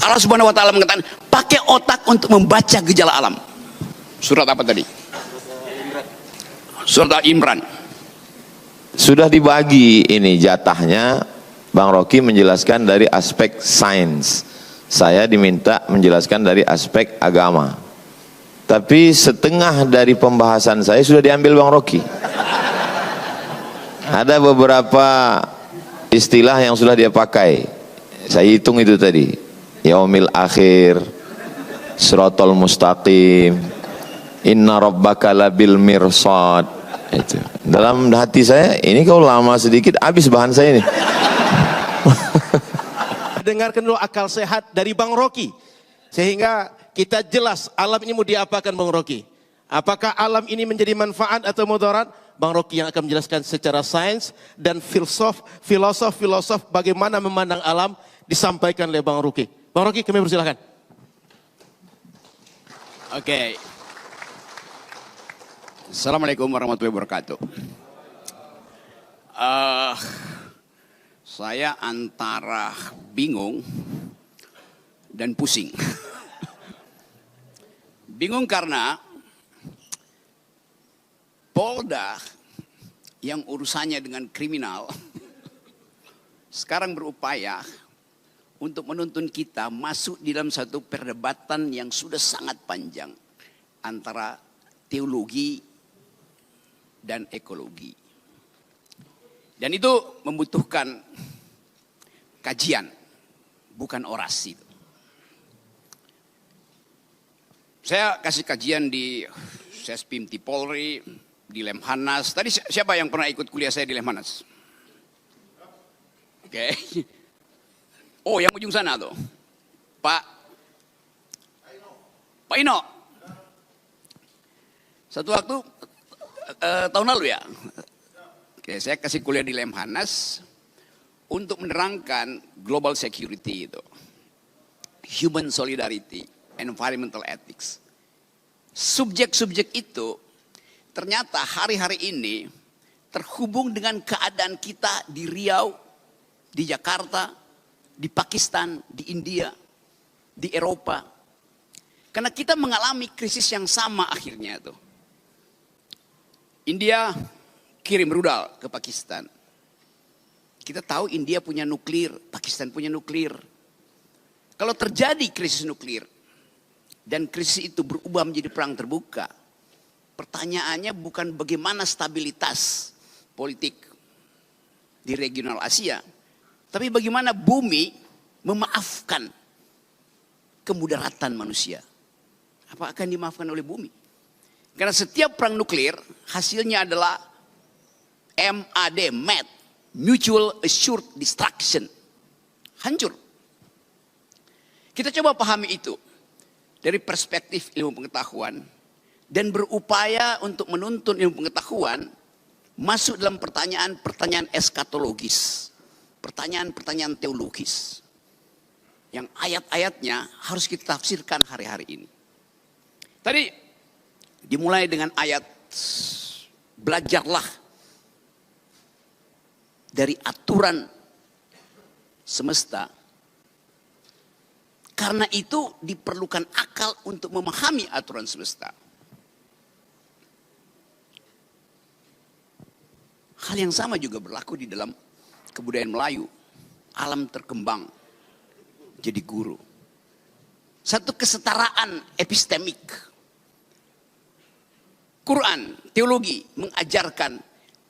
Allah Subhanahu wa taala mengatakan, pakai otak untuk membaca gejala alam. Surat apa tadi? Surat Al-Imran. Sudah dibagi ini jatahnya, Bang Rocky menjelaskan dari aspek sains. Saya diminta menjelaskan dari aspek agama. Tapi setengah dari pembahasan saya sudah diambil Bang Rocky. Ada beberapa istilah yang sudah dia pakai. Saya hitung itu tadi. Yaumil akhir, siratal mustaqim, inna rabbaka labil mirsad. Itu. Dalam hati saya, ini kalau lama sedikit habis bahan saya ini. Dengarkan dulu akal sehat dari Bang Rocky, sehingga kita jelas alam ini mau diapakan Bang Rocky. Apakah alam ini menjadi manfaat atau mudarat? Bang Rocky yang akan menjelaskan secara sains dan filosof bagaimana memandang alam disampaikan oleh Bang Rocky. Bang Rocky, kami persilakan. Oke. Assalamualaikum warahmatullahi wabarakatuh. Saya antara bingung dan pusing. Bingung karena Polda yang urusannya dengan kriminal sekarang berupaya untuk menuntun kita masuk di dalam satu perdebatan yang sudah sangat panjang antara teologi dan ekologi. Dan itu membutuhkan kajian, bukan orasi. Saya kasih kajian di Sespim Polri, di Lemhanas. Tadi siapa yang pernah ikut kuliah saya di Lemhanas? Oke. Oh, yang ujung sana tuh. Pak Ino. Satu waktu tahun lalu ya. Oke, saya kasih kuliah di Lemhanas untuk menerangkan global security itu. Human solidarity, environmental ethics. Subjek-subjek itu ternyata hari-hari ini terhubung dengan keadaan kita di Riau, di Jakarta, di Pakistan, di India, di Eropa. Karena kita mengalami krisis yang sama akhirnya tuh. India kirim rudal ke Pakistan. Kita tahu India punya nuklir, Pakistan punya nuklir. Kalau terjadi krisis nuklir dan krisis itu berubah menjadi perang terbuka, pertanyaannya bukan bagaimana stabilitas politik di regional Asia, tapi bagaimana bumi memaafkan kemudaratan manusia. Apa akan dimaafkan oleh bumi? Karena setiap perang nuklir hasilnya adalah MAD, Mutual Assured Destruction. Hancur. Kita coba pahami itu dari perspektif ilmu pengetahuan dan berupaya untuk menuntun ilmu pengetahuan masuk dalam pertanyaan-pertanyaan eskatologis, pertanyaan-pertanyaan teologis yang ayat-ayatnya harus kita tafsirkan hari-hari ini. Tadi dimulai dengan ayat belajarlah dari aturan semesta. Karena itu diperlukan akal untuk memahami aturan semesta. Hal yang sama juga berlaku di dalam kebudayaan Melayu. Alam terkembang jadi guru. Satu kesetaraan epistemik. Quran, teologi mengajarkan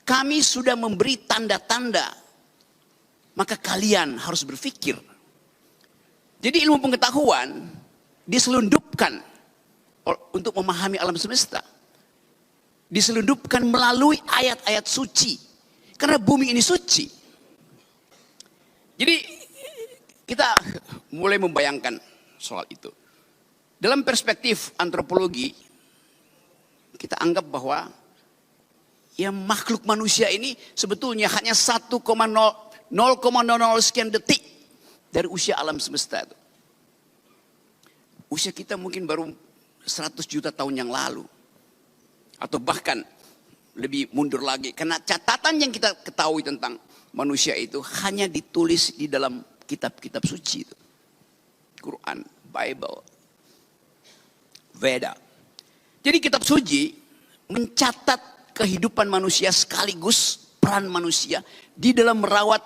kami sudah memberi tanda-tanda. Maka kalian harus berpikir. Jadi ilmu pengetahuan diselundupkan untuk memahami alam semesta. Diselundupkan melalui ayat-ayat suci. Karena bumi ini suci. Jadi kita mulai membayangkan soal itu. Dalam perspektif antropologi, kita anggap bahwa ya makhluk manusia ini sebetulnya hanya 0,00 sekian detik dari usia alam semesta itu. Usia kita mungkin baru 100 juta tahun yang lalu. Atau bahkan lebih mundur lagi. Karena catatan yang kita ketahui tentang manusia itu hanya ditulis di dalam kitab-kitab suci itu. Quran, Bible, Veda. Jadi kitab suci mencatat kehidupan manusia sekaligus peran manusia di dalam merawat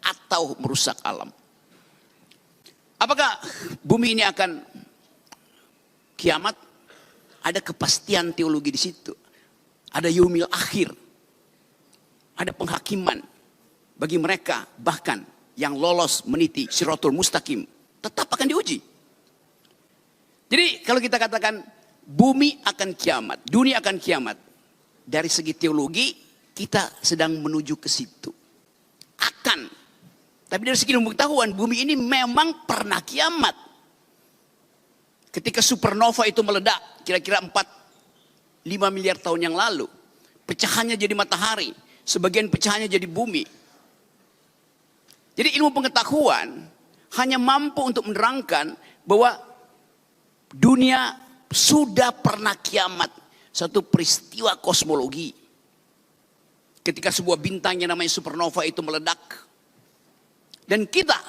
atau merusak alam. Apakah bumi ini akan kiamat? Ada kepastian teologi di situ. Ada yaumil akhir. Ada penghakiman bagi mereka bahkan yang lolos meniti Shiratul Mustaqim tetap akan diuji. Jadi kalau kita katakan bumi akan kiamat, dunia akan kiamat, dari segi teologi kita sedang menuju ke situ. Akan. Tapi dari segi pengetahuan bumi ini memang pernah kiamat. Ketika supernova itu meledak kira-kira 4-5 miliar tahun yang lalu, pecahannya jadi matahari, sebagian pecahannya jadi bumi. Jadi ilmu pengetahuan hanya mampu untuk menerangkan bahwa dunia sudah pernah kiamat. Satu peristiwa kosmologi. Ketika sebuah bintang yang namanya supernova itu meledak. Dan kita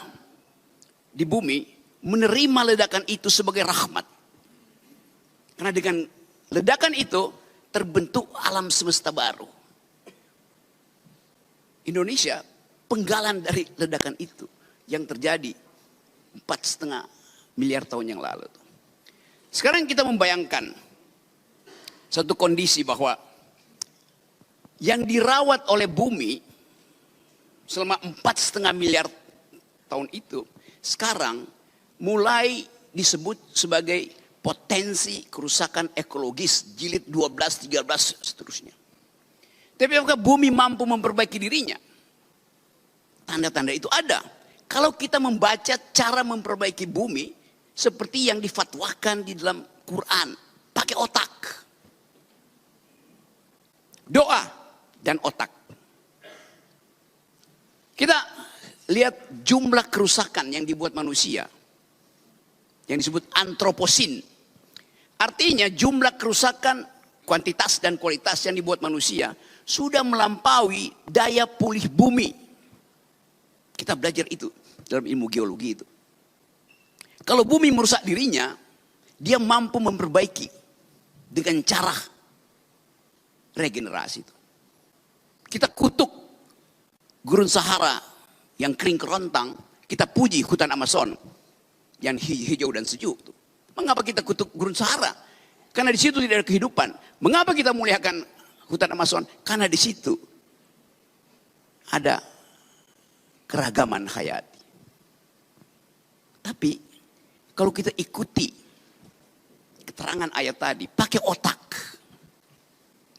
di bumi menerima ledakan itu sebagai rahmat. Karena dengan ledakan itu terbentuk alam semesta baru. Indonesia penggalan dari ledakan itu yang terjadi 4,5 miliar tahun yang lalu. Sekarang kita membayangkan satu kondisi bahwa yang dirawat oleh bumi selama 4,5 miliar tahun itu sekarang mulai disebut sebagai potensi kerusakan ekologis jilid 12, 13 seterusnya. Tapi apakah bumi mampu memperbaiki dirinya? Tanda-tanda itu ada. Kalau kita membaca cara memperbaiki bumi seperti yang difatwakan di dalam Quran, pakai otak. Doa dan otak. Kita lihat jumlah kerusakan yang dibuat manusia. Yang disebut antroposin. Artinya jumlah kerusakan kuantitas dan kualitas yang dibuat manusia sudah melampaui daya pulih bumi. Kita belajar itu dalam ilmu geologi itu. Kalau bumi merusak dirinya, dia mampu memperbaiki dengan cara regenerasi itu. Kita kutuk gurun Sahara yang kering kerontang, kita puji hutan Amazon yang hijau dan sejuk. Mengapa kita kutuk gurun Sahara? Karena di situ tidak ada kehidupan. Mengapa kita muliakan hutan Amazon? Karena di situ ada keragaman hayati. Tapi kalau kita ikuti keterangan ayat tadi, pakai otak.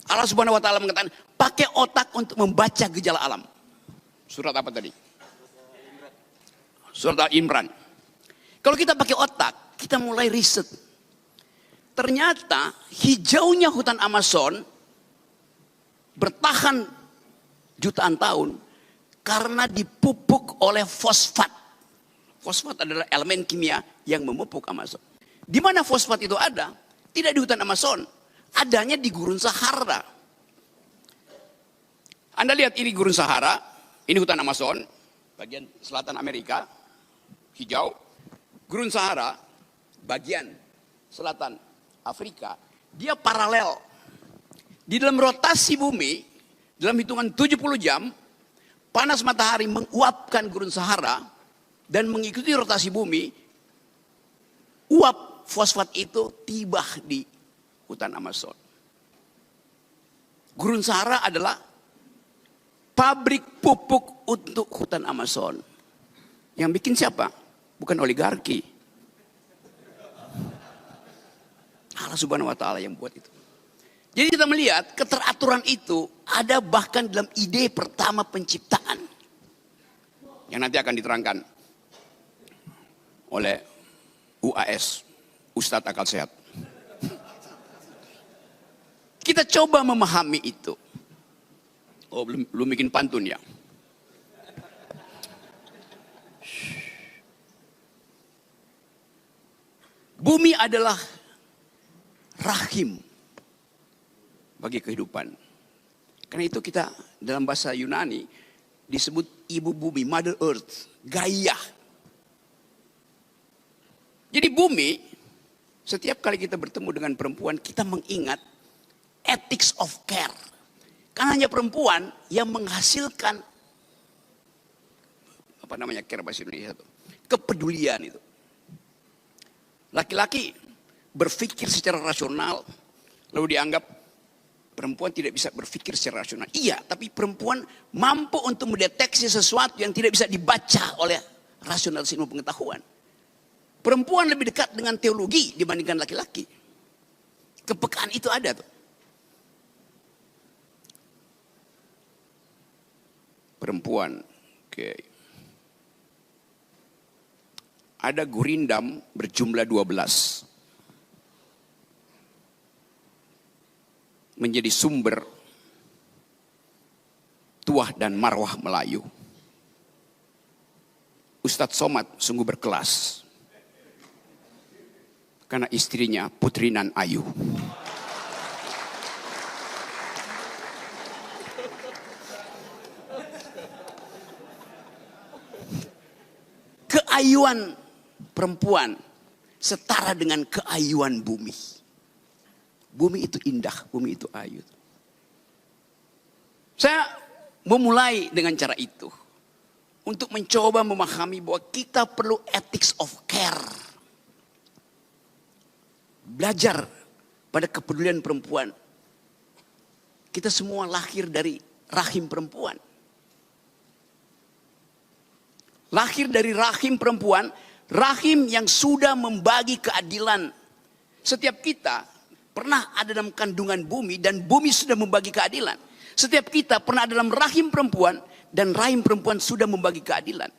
Allah Subhanahu wa taala mengatakan, pakai otak untuk membaca gejala alam. Surat apa tadi? Surat Al-Imran. Kalau kita pakai otak, kita mulai riset. Ternyata hijaunya hutan Amazon bertahan jutaan tahun karena dipupuk oleh fosfat. Fosfat adalah elemen kimia yang memupuk Amazon. Di mana fosfat itu ada? Tidak di hutan Amazon. Adanya di gurun Sahara. Anda lihat ini gurun Sahara. Ini hutan Amazon. Bagian selatan Amerika. Hijau. Gurun Sahara. Bagian selatan Afrika. Dia paralel. Di dalam rotasi bumi. Dalam hitungan 70 jam. Panas matahari menguapkan gurun Sahara dan mengikuti rotasi bumi, uap fosfat itu tiba di hutan Amazon. Gurun Sahara adalah pabrik pupuk untuk hutan Amazon. Yang bikin siapa? Bukan oligarki. Allah Subhanahu wa taala yang buat itu. Jadi kita melihat keteraturan itu ada bahkan dalam ide pertama penciptaan. Yang nanti akan diterangkan oleh UAS, Ustadz Akal Sehat. Kita coba memahami itu. Oh, belum bikin pantun ya. Bumi adalah rahim bagi kehidupan. Karena itu kita dalam bahasa Yunani disebut ibu bumi, Mother Earth, Gaia. Jadi bumi, setiap kali kita bertemu dengan perempuan, kita mengingat ethics of care. Karena hanya perempuan yang menghasilkan, apa namanya care bahasa Indonesia itu, kepedulian itu. Laki-laki berpikir secara rasional, lalu dianggap perempuan tidak bisa berpikir secara rasional. Iya, tapi perempuan mampu untuk mendeteksi sesuatu yang tidak bisa dibaca oleh rasional ilmu pengetahuan. Perempuan lebih dekat dengan teologi dibandingkan laki-laki. Kepekaan itu ada tuh. Perempuan, oke. Ada gurindam berjumlah 12. Menjadi sumber tuah dan marwah Melayu. Ustadz Somad sungguh berkelas. Karena istrinya Putri Nan Ayu. Keayuan perempuan setara dengan keayuan bumi. Bumi itu indah, bumi itu ayu. Saya memulai dengan cara itu. Untuk mencoba memahami bahwa kita perlu ethics of care. Belajar pada kepedulian perempuan. Kita semua lahir dari rahim perempuan. Lahir dari rahim perempuan, rahim yang sudah membagi keadilan. Setiap kita pernah ada dalam kandungan bumi dan bumi sudah membagi keadilan. Setiap kita pernah ada dalam rahim perempuan dan rahim perempuan sudah membagi keadilan.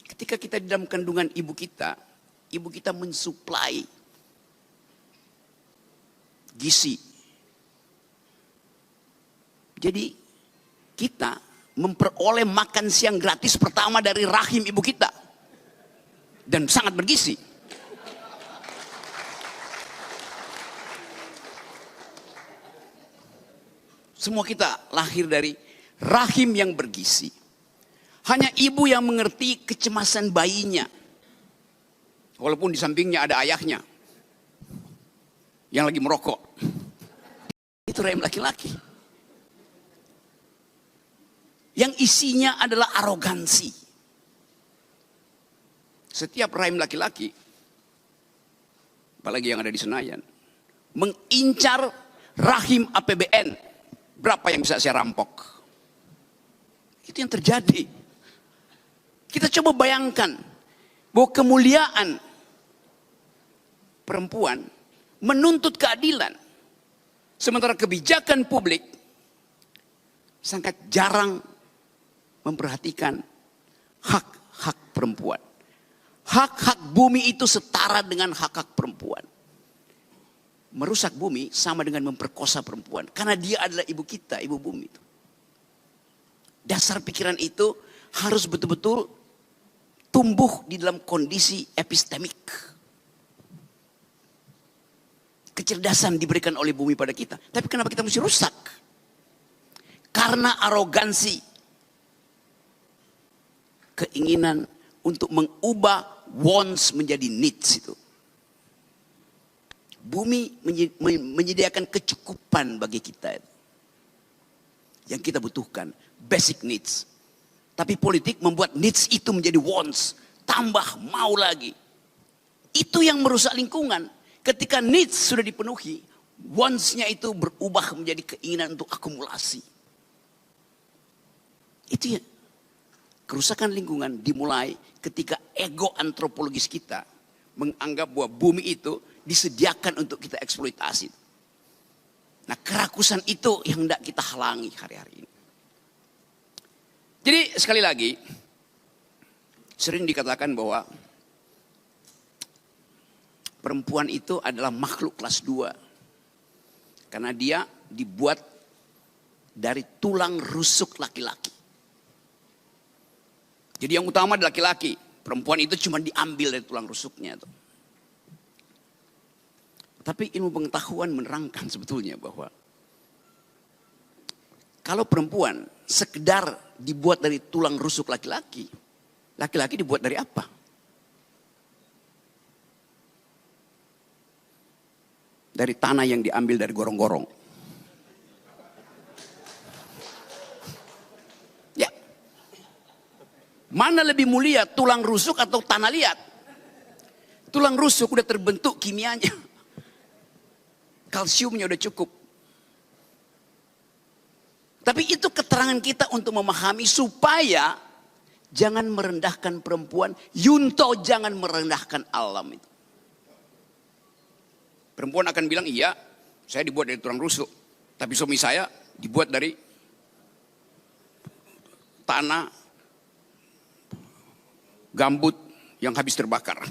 Ketika kita di dalam kandungan ibu kita mensuplai gizi. Jadi kita memperoleh makan siang gratis pertama dari rahim ibu kita. Dan sangat bergizi. Semua kita lahir dari rahim yang bergizi. Hanya ibu yang mengerti kecemasan bayinya. Walaupun di sampingnya ada ayahnya yang lagi merokok. Itu rahim laki-laki. Yang isinya adalah arogansi. Setiap rahim laki-laki, apalagi yang ada di Senayan, mengincar rahim APBN. Berapa yang bisa saya rampok? Itu yang terjadi. Kita coba bayangkan bahwa kemuliaan perempuan menuntut keadilan. Sementara kebijakan publik sangat jarang memperhatikan hak-hak perempuan. Hak-hak bumi itu setara dengan hak-hak perempuan. Merusak bumi sama dengan memperkosa perempuan. Karena dia adalah ibu kita, ibu bumi. Dasar pikiran itu harus betul-betul tumbuh di dalam kondisi epistemik. Kecerdasan diberikan oleh bumi pada kita. Tapi kenapa kita mesti rusak? Karena arogansi. Keinginan untuk mengubah wants menjadi needs itu. Bumi menyediakan kecukupan bagi kita. Yang kita butuhkan. Basic needs. Tapi politik membuat needs itu menjadi wants. Tambah mau lagi. Itu yang merusak lingkungan. Ketika needs sudah dipenuhi. Wants-nya itu berubah menjadi keinginan untuk akumulasi. Itu ya. Kerusakan lingkungan dimulai ketika ego antropologis kita menganggap bahwa bumi itu disediakan untuk kita eksploitasi. Nah, kerakusan itu yang hendak kita halangi hari-hari ini. Jadi sekali lagi, sering dikatakan bahwa perempuan itu adalah makhluk kelas 2. Karena dia dibuat dari tulang rusuk laki-laki. Jadi yang utama adalah laki-laki. Perempuan itu cuma diambil dari tulang rusuknya. Tapi ilmu pengetahuan menerangkan sebetulnya bahwa kalau perempuan sekedar dibuat dari tulang rusuk laki-laki, laki-laki dibuat dari apa? dari tanah yang diambil dari gorong-gorong. Ya. Mana lebih mulia, tulang rusuk atau tanah liat? Tulang rusuk udah terbentuk kimianya. Kalsiumnya udah cukup. Tapi itu keterangan kita untuk memahami supaya jangan merendahkan perempuan. Yunto jangan merendahkan alam itu. Perempuan akan bilang, iya saya dibuat dari tulang rusuk. Tapi suami saya dibuat dari tanah gambut yang habis terbakar.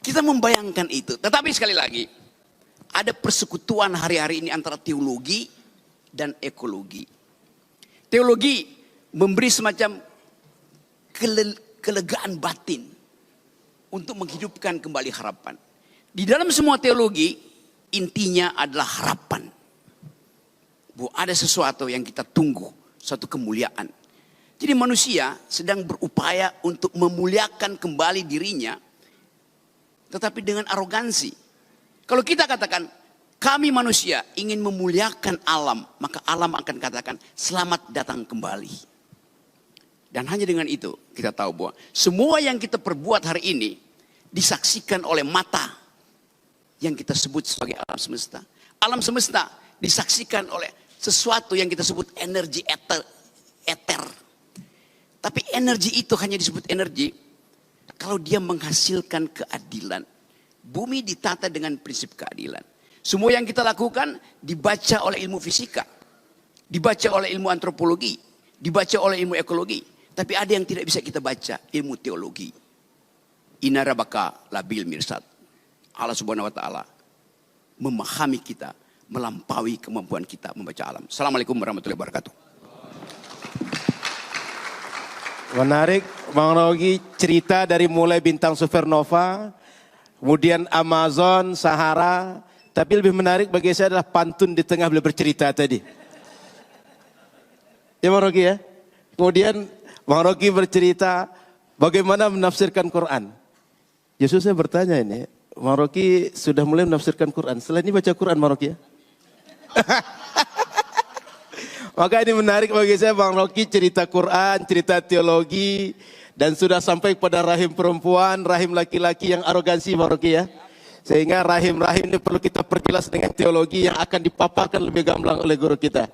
Kita membayangkan itu. Tetapi sekali lagi, ada persekutuan hari-hari ini antara teologi dan ekologi. Teologi memberi semacam kelegaan batin untuk menghidupkan kembali harapan. Di dalam semua teologi, intinya adalah harapan. Bahwa ada sesuatu yang kita tunggu, suatu kemuliaan. Jadi manusia sedang berupaya untuk memuliakan kembali dirinya, tetapi dengan arogansi. Kalau kita katakan, kami manusia ingin memuliakan alam, maka alam akan katakan, selamat datang kembali. Dan hanya dengan itu, kita tahu bahwa semua yang kita perbuat hari ini, disaksikan oleh mata, yang kita sebut sebagai alam semesta. Alam semesta disaksikan oleh sesuatu yang kita sebut energi eter. Tapi energi itu hanya disebut energi, kalau dia menghasilkan keadilan. Bumi ditata dengan prinsip keadilan. Semua yang kita lakukan dibaca oleh ilmu fisika, dibaca oleh ilmu antropologi, dibaca oleh ilmu ekologi. Tapi ada yang tidak bisa kita baca, ilmu teologi. Inarabaka labil mirsad. Allah Subhanahu wa taala memahami kita, melampaui kemampuan kita membaca alam. Assalamualaikum warahmatullahi wabarakatuh. Menarik, Bang Rogi, cerita dari mulai bintang supernova, kemudian Amazon, Sahara. Tapi lebih menarik bagi saya adalah pantun di tengah beliau bercerita tadi. Ya Bang Rogi ya. Kemudian Bang Rogi bercerita bagaimana menafsirkan Quran. Justru saya bertanya ini, Bang Rogi sudah mulai menafsirkan Quran. Setelah ini baca Quran Bang Rogi ya. Maka ini menarik bagi saya, Bang Rogi cerita Quran, cerita teologi, dan sudah sampai pada rahim perempuan, rahim laki-laki yang arogansi Bang Rogi ya. Sehingga rahim-rahim ini perlu kita perjelas dengan teologi yang akan dipaparkan lebih gamblang oleh guru kita.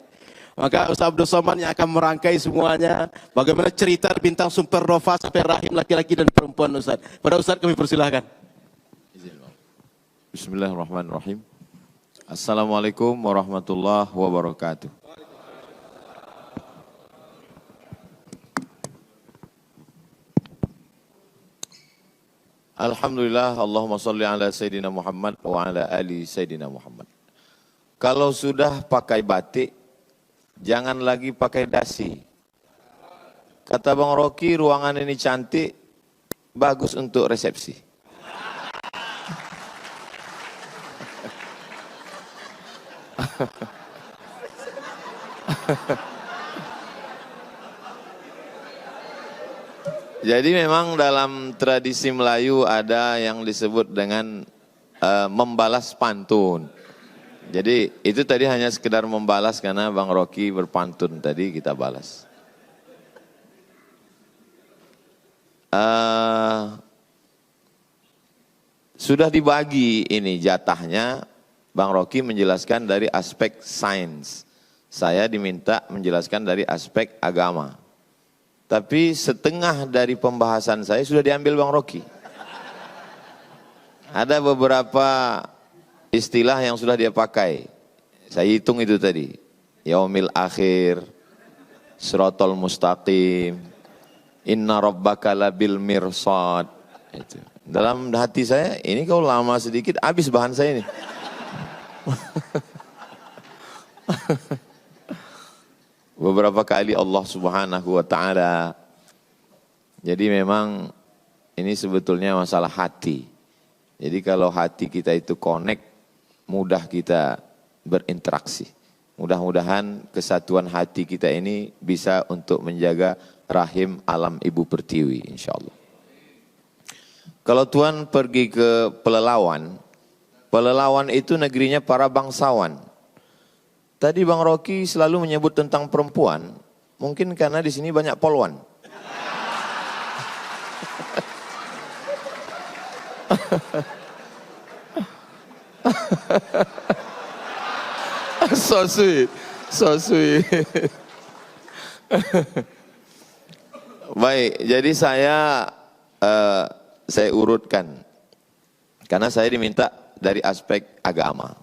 Maka Ustaz Abdul Somad yang akan merangkai semuanya, bagaimana cerita bintang supernova sampai rahim laki-laki dan perempuan Ustaz. Pada Ustaz kami persilahkan. Bismillahirrahmanirrahim. Assalamualaikum warahmatullahi wabarakatuh. Alhamdulillah, Allahumma salli ala Sayyidina Muhammad wa ala ali Sayyidina Muhammad. Kalau sudah pakai batik, jangan lagi pakai dasi. Kata Bang Rocky, ruangan ini cantik, bagus untuk resepsi. Jadi memang dalam tradisi Melayu ada yang disebut dengan membalas pantun. Jadi itu tadi hanya sekedar membalas karena Bang Rocky berpantun tadi kita balas. Sudah dibagi ini jatahnya, Bang Rocky menjelaskan dari aspek sains. Saya diminta menjelaskan dari aspek agama. Tapi setengah dari pembahasan saya sudah diambil Bang Rocky. Ada beberapa istilah yang sudah dia pakai. Saya hitung itu tadi. Yaumil akhir, siratal mustaqim, inna rabbaka labil mirsad. Itu. Dalam hati saya, ini kalau lama sedikit habis bahan saya ini. Beberapa kali Allah Subhanahu wa taala. Jadi memang ini sebetulnya masalah hati. Jadi kalau hati kita itu connect, mudah kita berinteraksi. Mudah-mudahan kesatuan hati kita ini bisa untuk menjaga rahim alam ibu pertiwi, insyaallah. Kalau Tuhan pergi ke Pelelawan, Pelelawan itu negerinya para bangsawan. Tadi Bang Rocky selalu menyebut tentang perempuan, mungkin karena di sini banyak polwan. So sweet, so sweet. Baik, jadi saya urutkan karena saya diminta dari aspek agama.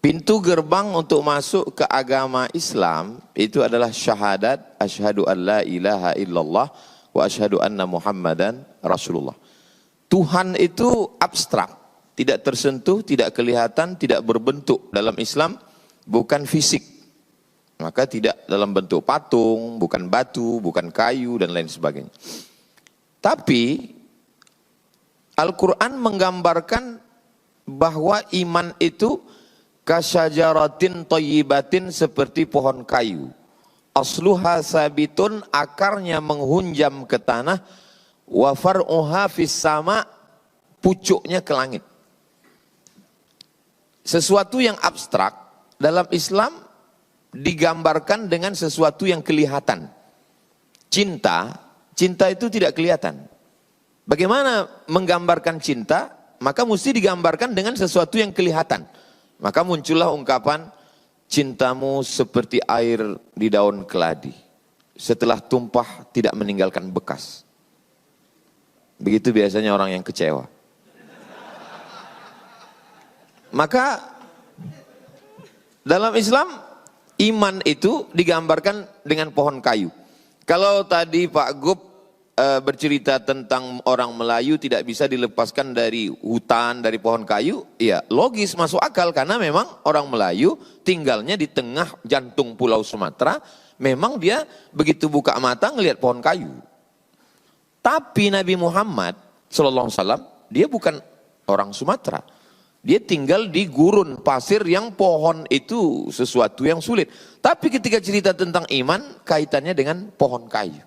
Pintu gerbang untuk masuk ke agama Islam itu adalah syahadat asyhadu an la ilaha illallah wa asyhadu anna Muhammadan Rasulullah. Tuhan itu abstrak, tidak tersentuh, tidak kelihatan, tidak berbentuk. Dalam Islam bukan fisik. Maka tidak dalam bentuk patung, bukan batu, bukan kayu dan lain sebagainya. Tapi Al-Quran menggambarkan bahwa iman itu kasyajaratin thayyibatin, seperti pohon kayu. Asluha sabitun, akarnya menghunjam ke tanah, wa far'uha fis sama, pucuknya ke langit. Sesuatu yang abstrak dalam Islam digambarkan dengan sesuatu yang kelihatan. Cinta itu tidak kelihatan. Bagaimana menggambarkan cinta? Maka mesti digambarkan dengan sesuatu yang kelihatan. Maka muncullah ungkapan, cintamu seperti air di daun keladi, setelah tumpah tidak meninggalkan bekas. Begitu biasanya orang yang kecewa. Maka dalam Islam iman itu digambarkan dengan pohon kayu. Kalau tadi Pak Gub bercerita tentang orang Melayu tidak bisa dilepaskan dari hutan, dari pohon kayu, ya logis, masuk akal, karena memang orang Melayu tinggalnya di tengah jantung Pulau Sumatera, memang dia begitu buka mata ngelihat pohon kayu. Tapi Nabi Muhammad SAW, dia bukan orang Sumatera. Dia tinggal di gurun pasir yang pohon itu sesuatu yang sulit. Tapi ketika cerita tentang iman, kaitannya dengan pohon kayu.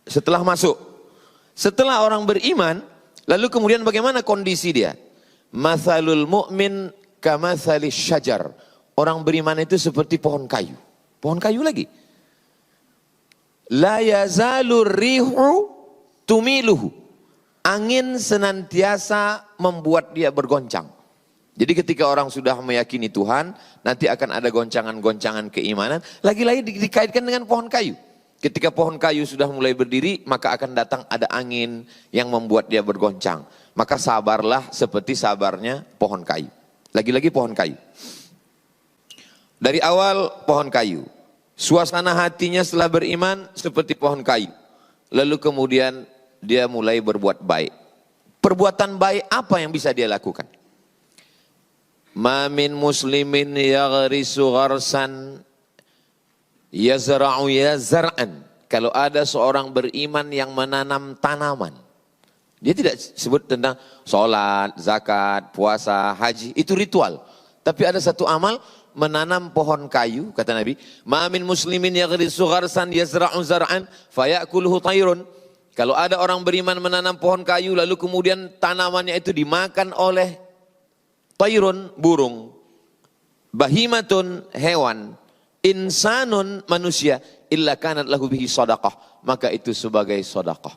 Setelah masuk, setelah orang beriman, lalu kemudian bagaimana kondisi dia? Mathalul mu'min kamathalis syajar. Orang beriman itu seperti pohon kayu. Pohon kayu lagi. La yazalur rihu tumiluhu. Angin senantiasa membuat dia bergoncang. Jadi ketika orang sudah meyakini Tuhan, nanti akan ada goncangan-goncangan keimanan. Lagi-lagi dikaitkan dengan pohon kayu. Ketika pohon kayu sudah mulai berdiri, maka akan datang ada angin yang membuat dia bergoncang. Maka sabarlah seperti sabarnya pohon kayu. Lagi-lagi pohon kayu. Dari awal pohon kayu. Suasana hatinya setelah beriman seperti pohon kayu. Lalu kemudian dia mulai berbuat baik. Perbuatan baik apa yang bisa dia lakukan? Ma min muslimin yaghrisu gharsan yazra'u yazra'an. Kalau ada seorang beriman yang menanam tanaman, dia tidak sebut tentang sholat, zakat, puasa, haji, itu ritual. Tapi ada satu amal, menanam pohon kayu, kata Nabi, ma min muslimin yaghrisu gharsan yazra'u zar'an fayakuluhu tayrun. Kalau ada orang beriman menanam pohon kayu, lalu kemudian tanamannya itu dimakan oleh tayrun, burung, bahimatun, hewan, insanun, manusia, illa kanat lahu bihi sadaqah, maka itu sebagai sedekah.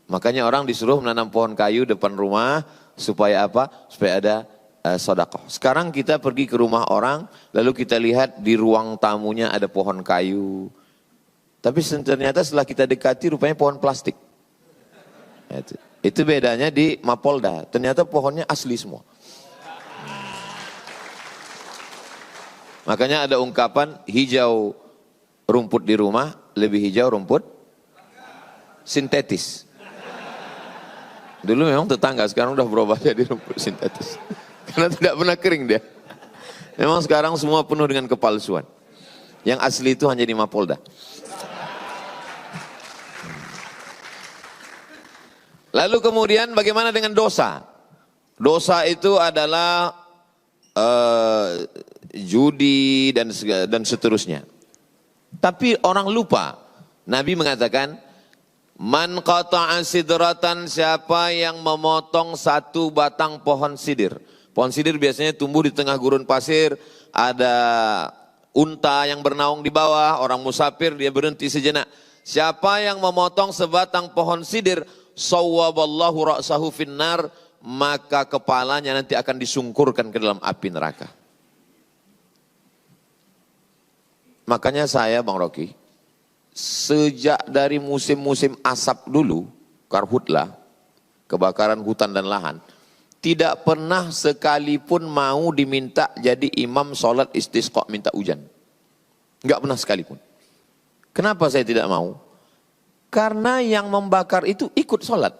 Makanya orang disuruh menanam pohon kayu depan rumah supaya apa? Supaya ada sedekah. Sekarang kita pergi ke rumah orang, lalu kita lihat di ruang tamunya ada pohon kayu. Tapi ternyata setelah kita dekati rupanya pohon plastik. Itu bedanya di Mapolda. Ternyata pohonnya asli semua. Makanya ada ungkapan hijau rumput di rumah, lebih hijau rumput sintetis. Dulu memang tetangga, sekarang udah berubah jadi rumput sintetis. Karena tidak pernah kering dia. Memang sekarang semua penuh dengan kepalsuan. Yang asli itu hanya di Mapolda. Lalu kemudian bagaimana dengan dosa? Dosa itu adalah judi dan seterusnya. Tapi orang lupa. Nabi mengatakan, Man qata'a sidratan, siapa yang memotong satu batang pohon sidir. Pohon sidir biasanya tumbuh di tengah gurun pasir, ada unta yang bernaung di bawah, orang musafir dia berhenti sejenak. Siapa yang memotong sebatang pohon sidir, sawwaballahu ra'sahu finnar, maka kepalanya nanti akan disungkurkan ke dalam api neraka. Makanya saya Bang Rocky, sejak dari musim-musim asap dulu, karhutlah, kebakaran hutan dan lahan, tidak pernah sekalipun mau diminta jadi imam sholat istisqa minta hujan. Enggak pernah sekalipun. Kenapa saya tidak mau? Karena yang membakar itu ikut sholat.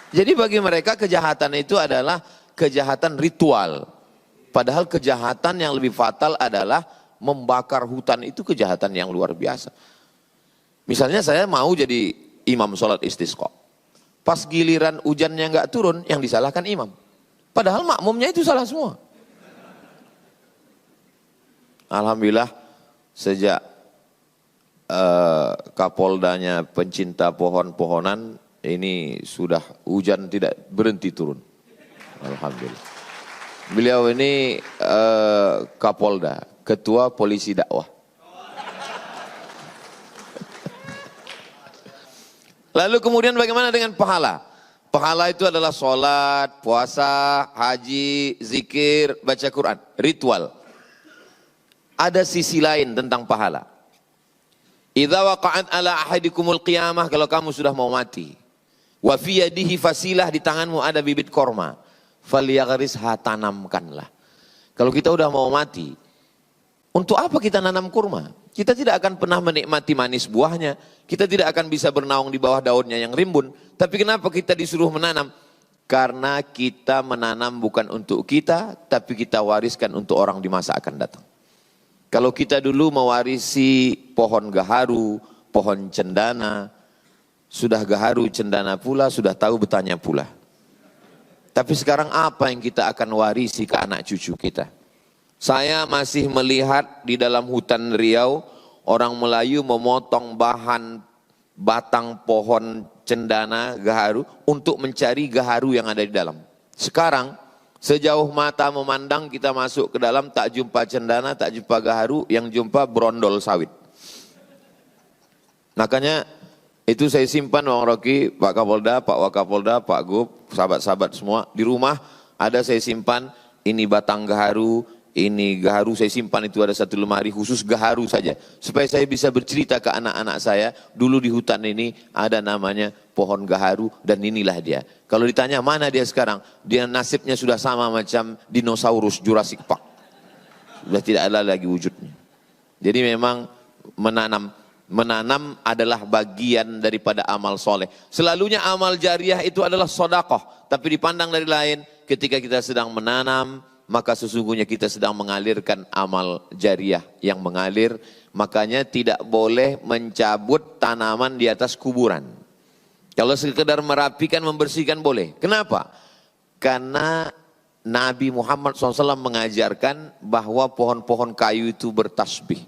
Jadi bagi mereka kejahatan itu adalah kejahatan ritual. Padahal kejahatan yang lebih fatal adalah membakar hutan, itu kejahatan yang luar biasa. Misalnya saya mau jadi imam sholat istisqa. Pas giliran hujannya nggak turun, yang disalahkan imam. Padahal makmumnya itu salah semua. Alhamdulillah sejak Kapoldanya pencinta pohon-pohonan, ini sudah hujan tidak berhenti turun. Alhamdulillah. Beliau ini Kapolda, ketua polisi dakwah. Lalu kemudian bagaimana dengan pahala? Pahala itu adalah sholat, puasa, haji, zikir, baca Quran, ritual. Ada sisi lain tentang pahala. Idza waqa'at ala ahadikumul qiyamah, kalau kamu sudah mau mati. Wa fi yadihi fasilah, di tanganmu ada bibit korma. Falyaghrisha, tanamkanlah. Kalau kita udah mau mati, untuk apa kita nanam kurma? Kita tidak akan pernah menikmati manis buahnya. Kita tidak akan bisa bernaung di bawah daunnya yang rimbun. Tapi kenapa kita disuruh menanam? Karena kita menanam bukan untuk kita, tapi kita wariskan untuk orang di masa akan datang. Kalau kita dulu mewarisi pohon gaharu, pohon cendana, sudah gaharu cendana pula, sudah tahu betahnya pula. Tapi sekarang apa yang kita akan warisi ke anak cucu kita? Saya masih melihat di dalam hutan Riau, orang Melayu memotong bahan batang pohon cendana gaharu untuk mencari gaharu yang ada di dalam. Sekarang sejauh mata memandang kita masuk ke dalam, tak jumpa cendana, tak jumpa gaharu, yang jumpa brondol sawit. Makanya itu saya simpan Bang Rocky, Pak Kapolda, Pak Wakapolda, Pak Gub, sahabat-sahabat semua. Di rumah ada saya simpan, ini batang gaharu, ini gaharu saya simpan, itu ada satu lemari khusus gaharu saja. Supaya saya bisa bercerita ke anak-anak saya, dulu di hutan ini ada namanya pohon gaharu dan inilah dia. Kalau ditanya mana dia sekarang, dia nasibnya sudah sama macam dinosaurus Jurassic Park. Sudah tidak ada lagi wujudnya. Jadi memang menanam adalah bagian daripada amal soleh. Selalunya amal jariah itu adalah sodakoh. Tapi dipandang dari lain, ketika kita sedang menanam, maka sesungguhnya kita sedang mengalirkan amal jariah yang mengalir. Makanya tidak boleh mencabut tanaman di atas kuburan. Kalau sekedar merapikan, membersihkan boleh. Kenapa? Karena Nabi Muhammad SAW mengajarkan bahwa pohon-pohon kayu itu bertasbih.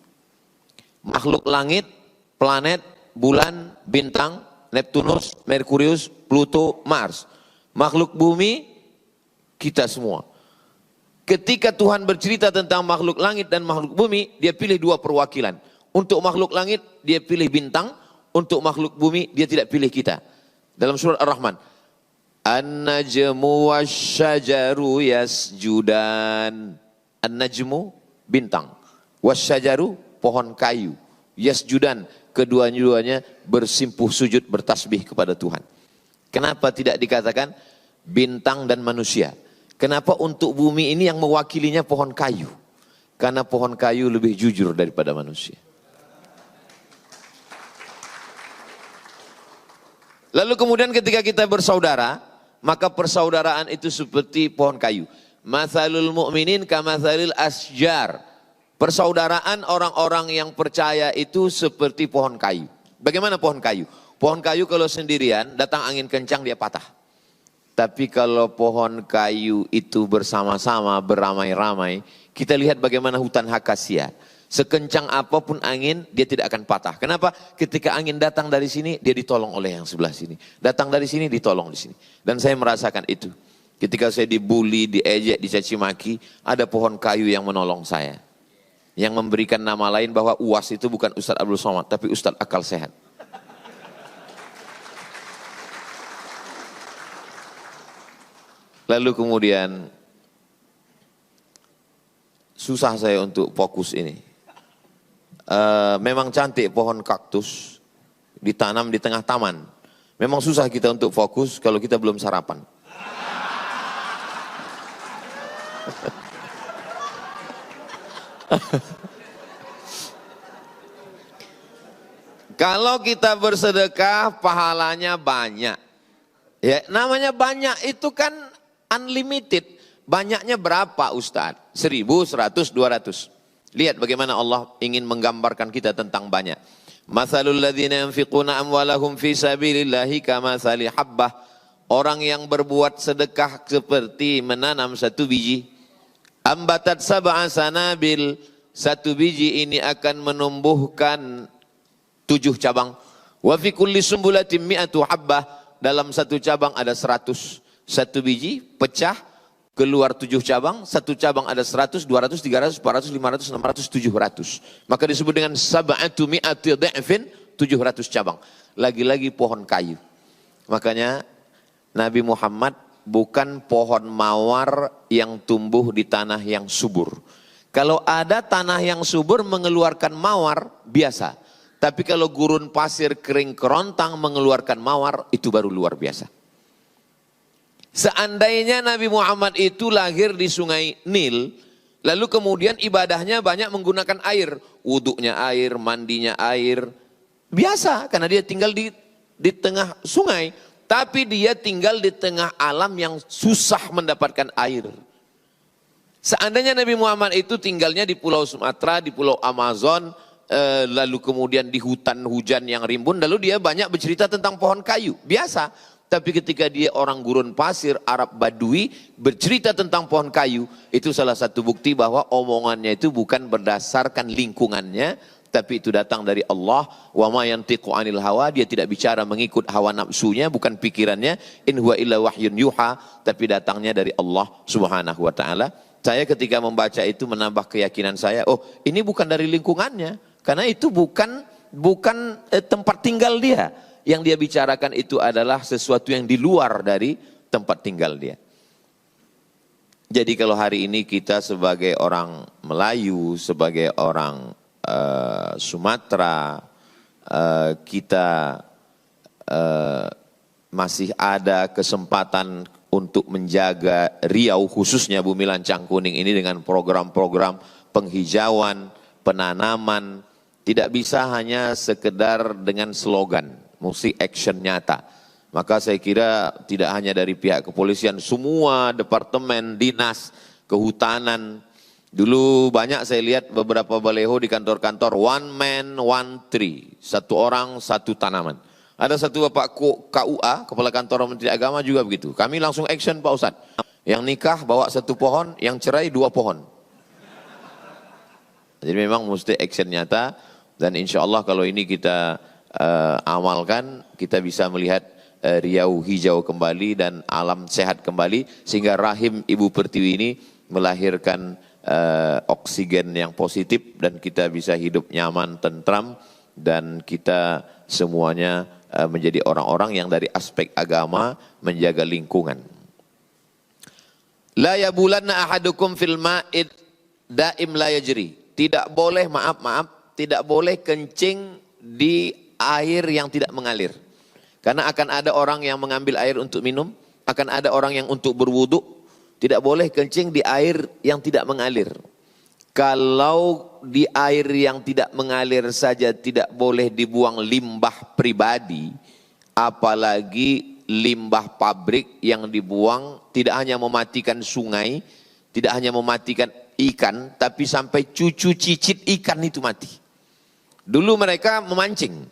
Makhluk langit, planet, bulan, bintang, Neptunus, Merkurius, Pluto, Mars. Makhluk bumi, kita semua. Ketika Tuhan bercerita tentang makhluk langit dan makhluk bumi, dia pilih dua perwakilan. Untuk makhluk langit, dia pilih bintang. Untuk makhluk bumi, dia tidak pilih kita. Dalam surat Ar-Rahman. An-najmu wasyajaru yasjudan. An-najmu, bintang. Wasyajaru, pohon kayu. Yasjudan, kedua-duanya bersimpuh sujud bertasbih kepada Tuhan. Kenapa tidak dikatakan bintang dan manusia? Kenapa untuk bumi ini yang mewakilinya pohon kayu? Karena pohon kayu lebih jujur daripada manusia. Lalu kemudian ketika kita bersaudara, maka persaudaraan itu seperti pohon kayu. Mathalul mu'minin kamathalil asjar. Persaudaraan orang-orang yang percaya itu seperti pohon kayu. Bagaimana pohon kayu? Pohon kayu kalau sendirian, datang angin kencang dia patah. Tapi kalau pohon kayu itu bersama-sama, beramai-ramai, kita lihat bagaimana hutan akasia. Sekencang apapun angin, dia tidak akan patah. Kenapa? Ketika angin datang dari sini, dia ditolong oleh yang sebelah sini. Datang dari sini, ditolong di sini. Dan saya merasakan itu. Ketika saya dibully, diejek, dicaci maki, ada pohon kayu yang menolong saya. Yang memberikan nama lain bahwa UAS itu bukan Ustadz Abdul Somad, tapi Ustadz Akal Sehat. Lalu kemudian susah saya untuk fokus ini. Memang cantik pohon kaktus ditanam di tengah taman. Memang susah kita untuk fokus kalau kita belum sarapan. Kalau kita bersedekah pahalanya banyak. Ya, namanya banyak itu kan unlimited. Banyaknya berapa Ustaz? 1000, 100, 200. Lihat bagaimana Allah ingin menggambarkan kita tentang banyak. Mathalul ladzina yunfiquna amwalahum fi sabilillahi kamathali habbah. Orang yang berbuat sedekah seperti menanam satu biji. Ambatat sab'a sanabil. Satu biji ini akan menumbuhkan 7 cabang. Wa fi kulli sumbulatin mi'atu habbah. Dalam satu cabang ada 100. Satu biji pecah keluar 7 cabang. Satu cabang ada 100, 200, 300, 400, 500, 600, 700. Maka disebut dengan sab'atu mi'ati dha'fin, 700 cabang. Lagi-lagi pohon kayu. Makanya Nabi Muhammad bukan pohon mawar yang tumbuh di tanah yang subur. Kalau ada tanah yang subur mengeluarkan mawar, biasa. Tapi kalau gurun pasir kering kerontang mengeluarkan mawar, itu baru luar biasa. Seandainya Nabi Muhammad itu lahir di sungai Nil, lalu kemudian ibadahnya banyak menggunakan air. Wuduknya air, mandinya air. Biasa, karena dia tinggal di tengah sungai. Tapi dia tinggal di tengah alam yang susah mendapatkan air. Seandainya Nabi Muhammad itu tinggalnya di Pulau Sumatera, di Pulau Amazon, lalu kemudian di hutan hujan yang rimbun, lalu dia banyak bercerita tentang pohon kayu. Biasa. Tapi ketika dia orang gurun pasir, Arab Badui, bercerita tentang pohon kayu, itu salah satu bukti bahwa omongannya itu bukan berdasarkan lingkungannya, tapi itu datang dari Allah. Wa ma yantiqu 'anil hawa, dia tidak bicara mengikut hawa nafsunya, bukan pikirannya. In huwa illa wahyun yuha, tapi datangnya dari Allah Subhanahu wa taala. Saya ketika membaca itu menambah keyakinan saya, oh ini bukan dari lingkungannya, karena itu bukan tempat tinggal dia. Yang dia bicarakan itu adalah sesuatu yang di luar dari tempat tinggal dia. Jadi kalau hari ini kita sebagai orang Melayu, sebagai orang Sumatera, kita masih ada kesempatan untuk menjaga Riau, khususnya Bumi Lancang Kuning ini dengan program-program penghijauan, penanaman. Tidak bisa hanya sekedar dengan slogan, mesti action nyata. Maka saya kira tidak hanya dari pihak kepolisian, semua departemen, dinas, kehutanan. Dulu banyak saya lihat beberapa baleho di kantor-kantor, one man, one tree. Satu orang, satu tanaman. Ada satu Bapak KUA, Kepala Kantor Menteri Agama juga begitu. Kami langsung action Pak Ustadz. Yang nikah bawa 1 pohon, yang cerai 2 pohon. Jadi memang mesti action nyata. Dan insya Allah kalau ini kita amalkan, kita bisa melihat Riau hijau kembali dan alam sehat kembali. Sehingga rahim Ibu Pertiwi ini melahirkan oksigen yang positif dan kita bisa hidup nyaman, tentram. Dan kita semuanya menjadi orang-orang yang dari aspek agama menjaga lingkungan. La yabulanna ahadukum fil ma'id daim la yajri. Tidak boleh, maaf, tidak boleh kencing di air yang tidak mengalir. Karena akan ada orang yang mengambil air untuk minum, akan ada orang yang untuk berwudu. Tidak boleh kencing di air yang tidak mengalir. Kalau di air yang tidak mengalir saja tidak boleh dibuang limbah pribadi, apalagi limbah pabrik yang dibuang tidak hanya mematikan sungai, tidak hanya mematikan ikan, tapi sampai cucu cicit ikan itu mati. Dulu mereka memancing,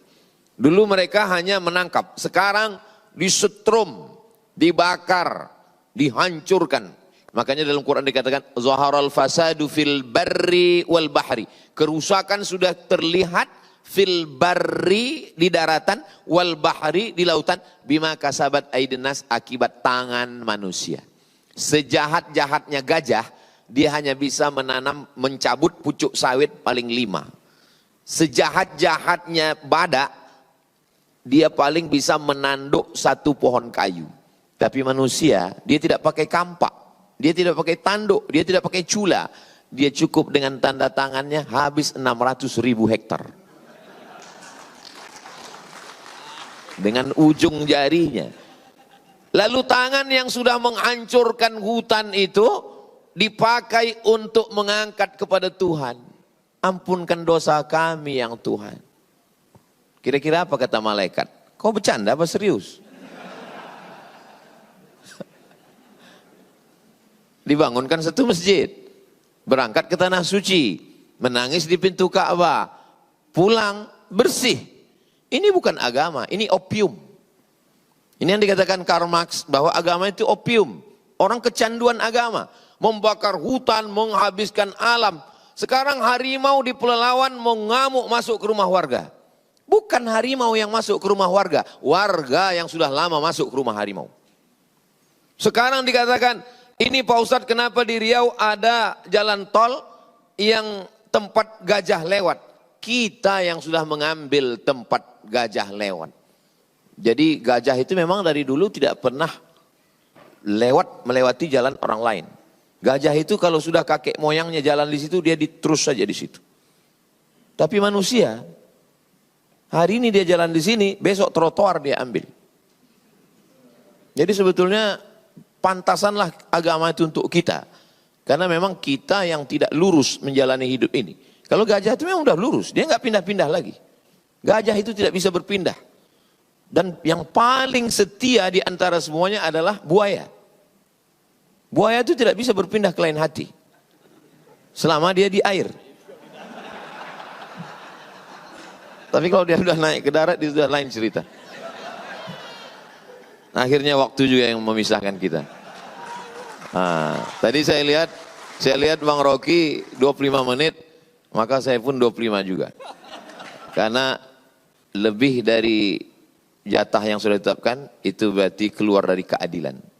dulu mereka hanya menangkap, sekarang disetrum, dibakar, dihancurkan. Makanya dalam Quran dikatakan zaharal fasadu fil barri wal bahri. Kerusakan sudah terlihat fil barri di daratan wal bahri di lautan bima kasabat aydin nas akibat tangan manusia. Sejahat-jahatnya gajah dia hanya bisa mencabut pucuk sawit paling 5. Sejahat-jahatnya badak dia paling bisa menanduk 1 pohon kayu. Tapi manusia dia tidak pakai kampak. Dia tidak pakai tanduk, dia tidak pakai cula. Dia cukup dengan tanda tangannya habis 600.000 hektar. Dengan ujung jarinya. Lalu tangan yang sudah menghancurkan hutan itu dipakai untuk mengangkat kepada Tuhan. Ampunkan dosa kami yang Tuhan. Kira-kira apa kata malaikat? Kau bercanda apa serius? Dibangunkan satu masjid, berangkat ke tanah suci, menangis di pintu Ka'bah, pulang bersih. Ini bukan agama, ini opium. Ini yang dikatakan Karl Marx bahwa agama itu opium. Orang kecanduan agama, membakar hutan, menghabiskan alam. Sekarang harimau di Pelalawan mau ngamuk masuk ke rumah warga. Bukan harimau yang masuk ke rumah warga, warga yang sudah lama masuk ke rumah harimau. Sekarang dikatakan, ini Pak Ustadz kenapa di Riau ada jalan tol yang tempat gajah lewat. Kita yang sudah mengambil tempat gajah lewat. Jadi gajah itu memang dari dulu tidak pernah melewati jalan orang lain. Gajah itu kalau sudah kakek moyangnya jalan di situ dia terus saja di situ. Tapi manusia hari ini dia jalan di sini, besok trotoar dia ambil. Jadi sebetulnya pantasanlah agama itu untuk kita. Karena memang kita yang tidak lurus menjalani hidup ini. Kalau gajah itu memang udah lurus, dia nggak pindah-pindah lagi. Gajah itu tidak bisa berpindah. Dan yang paling setia di antara semuanya adalah buaya. Buaya itu tidak bisa berpindah ke lain hati. Selama dia di air. Tapi kalau dia sudah naik ke darat, dia sudah lain cerita. Akhirnya waktu juga yang memisahkan kita. Nah, tadi saya lihat Bang Rocky 25 menit, maka saya pun 25 juga. Karena lebih dari jatah yang sudah ditetapkan, itu berarti keluar dari keadilan.